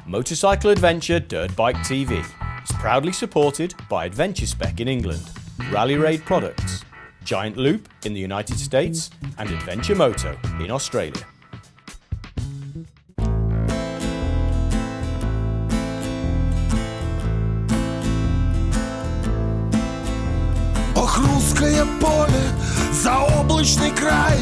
Motorcycle Adventure Dirtbike TV is proudly supported by Adventure Spec in England, Rally Raid Products, Giant Loop in the United States and Adventure Moto in Australia. Ох, русское поле, заоблачный край,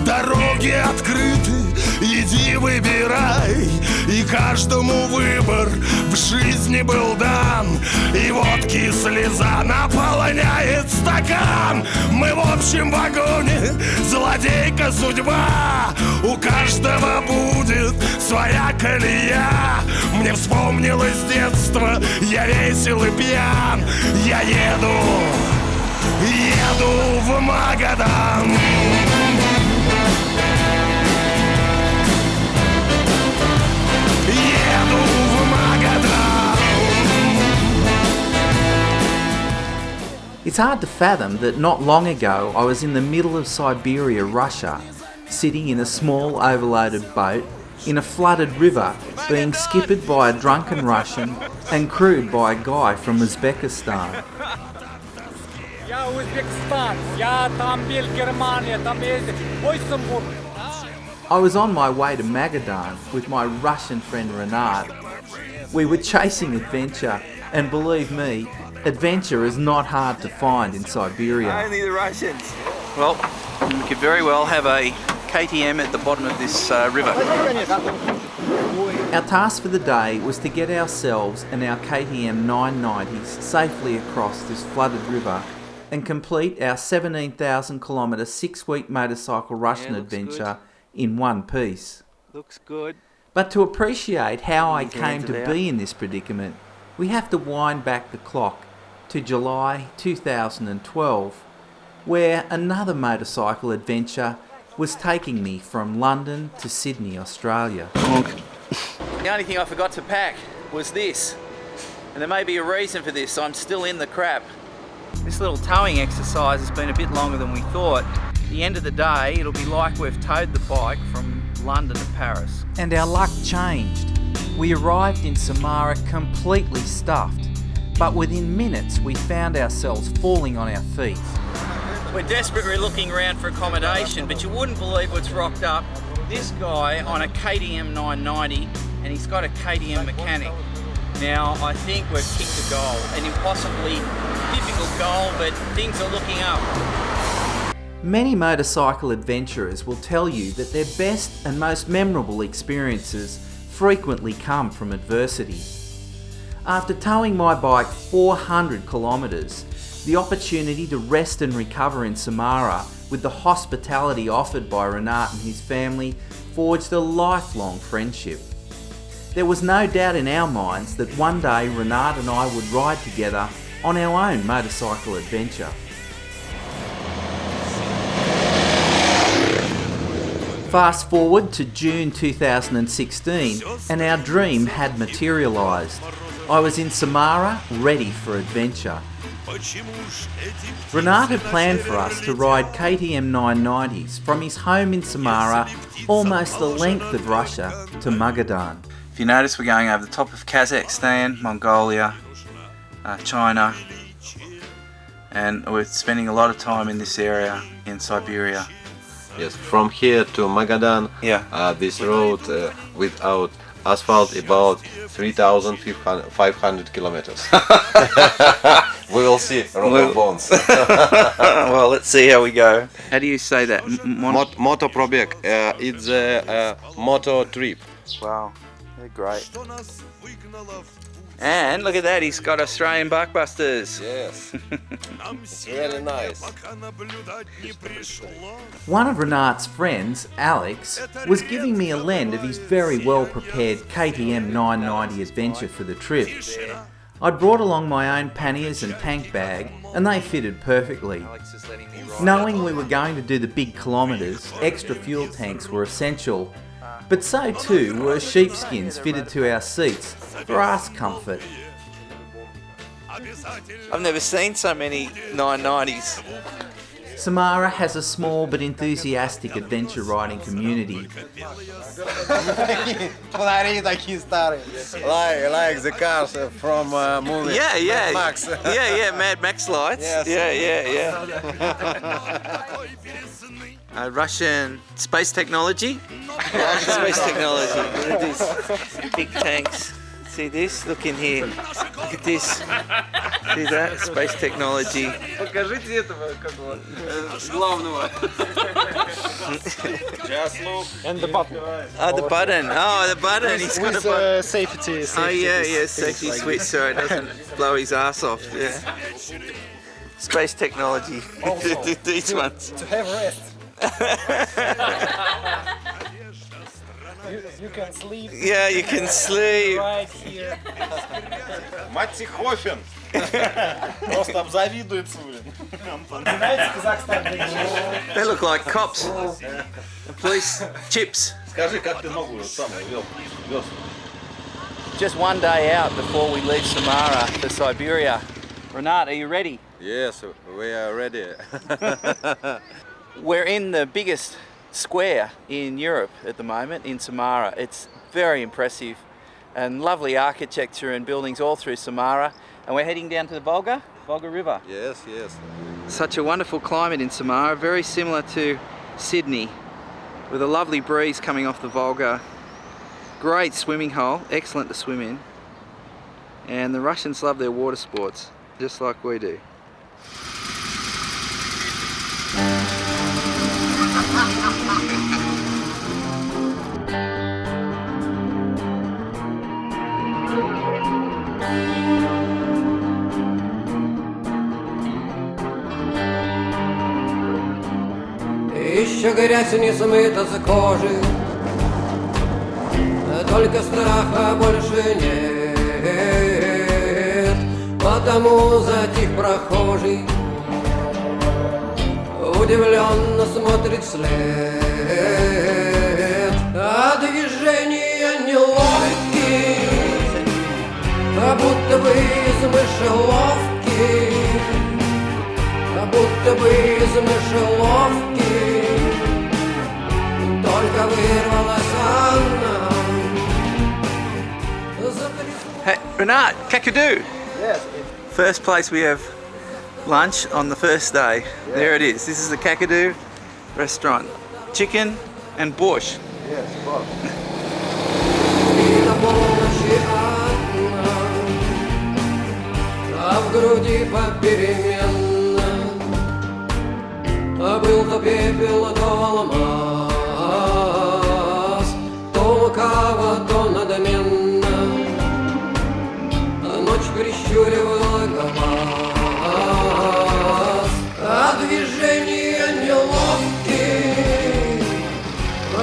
дороги открыты, иди выбирай. И каждому выбор в жизни был дан, и водки слеза наполняет стакан. Мы в общем вагоне, злодейка судьба, у каждого будет своя колея. Мне вспомнилось детство, я весел и пьян, я еду в Магадан. Еду в Магадан. It's hard to fathom that not long ago I was in the middle of Siberia, Russia, sitting in a small overloaded boat in a flooded river, being skippered by a drunken Russian and crewed by a guy from Uzbekistan. I was on my way to Magadan with my Russian friend Renat. We were chasing adventure, and believe me, adventure is not hard to find in Siberia. Only the Russians. Well, we could very well have a KTM at the bottom of this river. Our task for the day was to get ourselves and our KTM 990s safely across this flooded river and complete our 17,000 kilometre 6-week motorcycle Russian adventure in one piece. Looks good. But to appreciate how I came to be in this predicament, we have to wind back the clock to July 2012, where another motorcycle adventure was taking me from London to Sydney, Australia. The only thing I forgot to pack was this, and there may be a reason for this. I'm still in the crap. This little towing exercise has been a bit longer than we thought. At the end of the day, it'll be like we've towed the bike from London to Paris. And our luck changed. We arrived in Samara completely stuffed, but within minutes we found ourselves falling on our feet. We're desperately looking around for accommodation, but you wouldn't believe what's rocked up. This guy on a KTM 990, and he's got a KTM mechanic. Now, I think we've kicked a goal, an impossibly difficult goal, but things are looking up. Many motorcycle adventurers will tell you that their best and most memorable experiences frequently come from adversity. After towing my bike 400 kilometres, the opportunity to rest and recover in Samara with the hospitality offered by Renat and his family forged a lifelong friendship. There was no doubt in our minds that one day Renat and I would ride together on our own motorcycle adventure. Fast forward to June 2016 and our dream had materialised. I was in Samara, ready for adventure. Renat had planned for us to ride KTM 990s from his home in Samara, almost the length of Russia, to Magadan. If you notice, we're going over the top of Kazakhstan, Mongolia, China, and we're spending a lot of time in this area in Siberia. Yes, from here to Magadan, this road without asphalt about 3,500 kilometers. We will see, rubber bones. Well, let's see how we go. How do you say that? Moto probeg, it's a moto trip. Wow, they're great. And look at that, he's got Australian buckbusters. Yes, it's really nice. One of Renat's friends, Alex, was giving me a lend of his very well prepared KTM 990 adventure for the trip. I'd brought along my own panniers and tank bag, and they fitted perfectly. Knowing we were going to do the big kilometres, extra fuel tanks were essential, but so too were sheepskins fitted to our seats for ass comfort. I've never seen so many 990s. Samara has a small but enthusiastic adventure riding community. Like the cars from movie. Yeah. Max. Yeah, Mad Max lights. Yes. Yeah. Russian space technology. Space technology. Look at this. Big tanks. See this? Look in here. Look at this. See that? Space technology. Покажите этого какого главного. Just look. And the button. Oh, the button. Oh, the button. He's got a button. Safety. Oh yeah, safety switch so it doesn't blow his ass off. Yeah. Space technology. These ones. To have rest. You can sleep. Yeah, you can sleep. Right here. Матихофен. Просто обзавидуется, блин. Знаете, Казахстан. They look like cops. Police chips. Скажи, как ты ногу самую вел? Just one day out before we leave Samara for Siberia. Renat, are you ready? Yes, we are ready. We're in the biggest square in Europe at the moment, in Samara. It's very impressive and lovely architecture and buildings all through Samara. And we're heading down to the Volga River. Yes. Such a wonderful climate in Samara, very similar to Sydney, with a lovely breeze coming off the Volga. Great swimming hole, excellent to swim in. And the Russians love their water sports, just like we do. Еще грязь не смыта с кожи, только страха больше нет, потому затих прохожий, удивленно смотрит вслед, а движения неловкие, будто бы из мышеловки, будто бы из мышеловки. Hey, Renat, Kakadu. Yes. First place we have lunch on the first day. Yeah. There it is. This is the Kakadu restaurant. Chicken and borscht. Yes, both. Был то пепел, то алмаз, то лукаво, то надменно, ночь прищуривала глаз, а движения неловкие,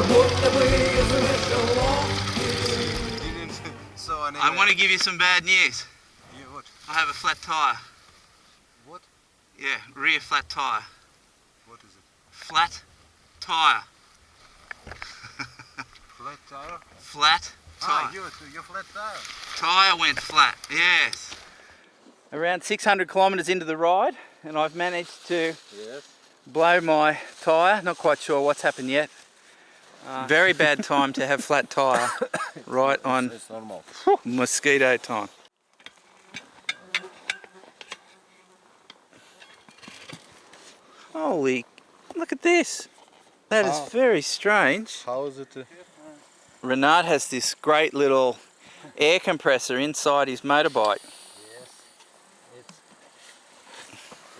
будто бы из мышеловки. I want to give you some bad news. I have a flat tire. What? Yeah, rear flat tire. What is it? Flat tire. Flat tire? Flat tire. Your flat tire. Tire went flat, yes. Around 600 kilometres into the ride, and I've managed to blow my tyre. Not quite sure what's happened yet. Very bad time to have flat tyre right on It's normal. mosquito time. Holy, look at this. That is very strange. How is it? Renat has this great little air compressor inside his motorbike.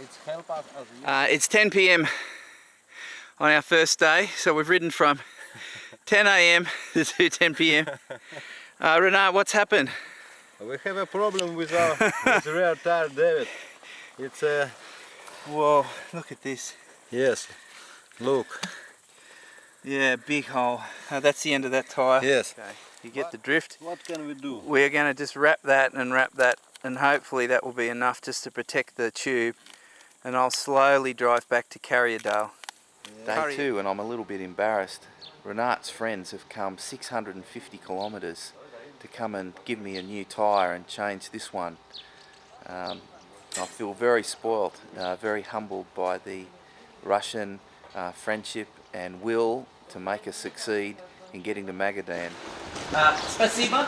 It's help us as It's 10 p.m. on our first day, so we've ridden from 10 a.m. to 10 p.m. Renat, what's happened? We have a problem with our rear tire, David. It's a... Whoa, look at this. Yes, look. Yeah, big hole. That's the end of that tyre. Yes. Okay. You get the drift. What can we do? We're going to just wrap that, and hopefully that will be enough just to protect the tube. And I'll slowly drive back to Carrierdale. Yeah. Day 2, and I'm a little bit embarrassed. Renat's friends have come 650 kilometres to come and give me a new tyre and change this one. I feel very spoilt, very humbled by the Russian friendship and will to make us succeed in getting to Magadan. Спасибо.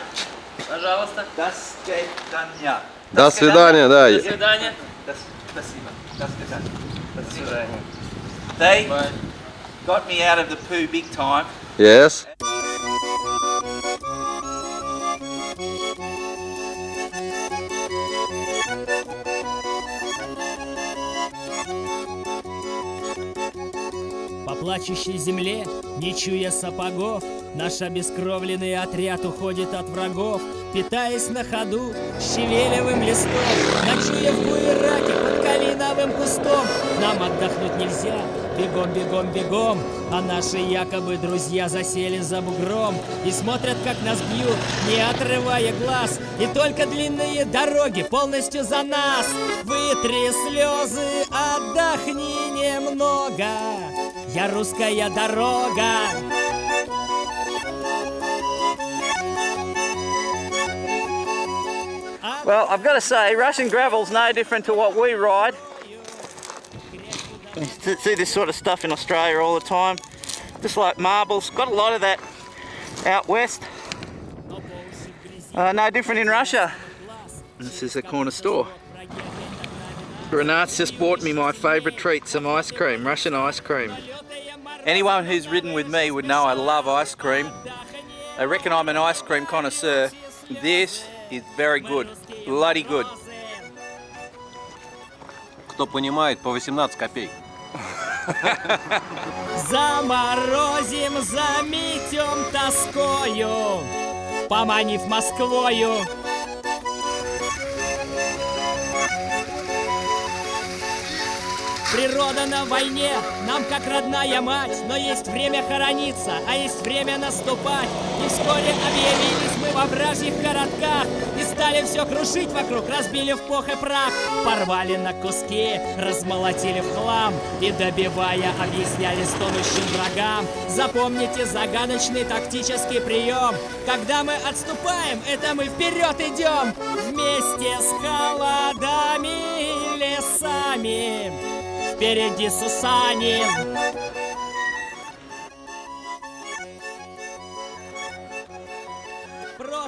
Пожалуйста. До свидания. До свидания, да. До свидания. Спасибо. До свидания. До свидания. They got me out of the poo big time. Yes. По плачущей земле, не чуя сапогов, наш обескровленный отряд уходит от врагов, питаясь на ходу щавелевым листом, ночуя в буераке под калиновым кустом. Нам отдохнуть нельзя, бегом, бегом, бегом, а наши якобы друзья засели за бугром и смотрят, как нас бьют, не отрывая глаз, и только длинные дороги полностью за нас. Вытри слезы, отдохни немного, я русская дорога. Well, I've got to say, Russian gravel's no different to what we ride. You see this sort of stuff in Australia all the time, just like marbles. Got a lot of that out west. No different in Russia. This is a corner store. Renat's just bought me my favourite treat, some ice cream, Russian ice cream. Anyone who's ridden with me would know I love ice cream. They reckon I'm an ice cream connoisseur. This is very good, bloody good. Кто понимает, по 18 копеек. Заморозим, заметем тоскою, поманив Москвою. Природа на войне, нам как родная мать, но есть время хорониться, а есть время наступать. И вскоре объявились мы во вражьих городках и стали все крушить вокруг, разбили в пух и прах, порвали на куски, размолотили в хлам и, добивая, объясняли стонущим врагам. Запомните загадочный тактический прием: когда мы отступаем, это мы вперед идем вместе с холодами и лесами. Впереди Сусани.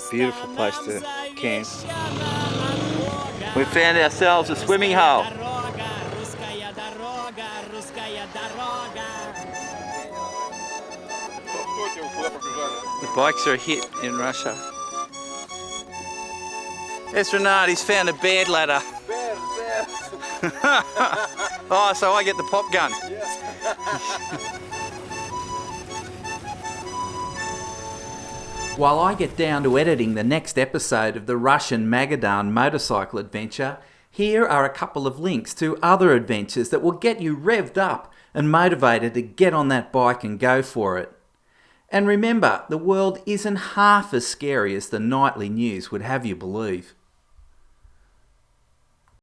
Beautiful place to camp. We found ourselves a swimming hole. The bikes are a hit in Russia. Yes, Renat, he's found a bed ladder. Oh, so I get the pop gun. While I get down to editing the next episode of the Russian Magadan Motorcycle Adventure, here are a couple of links to other adventures that will get you revved up and motivated to get on that bike and go for it. And remember, the world isn't half as scary as the nightly news would have you believe.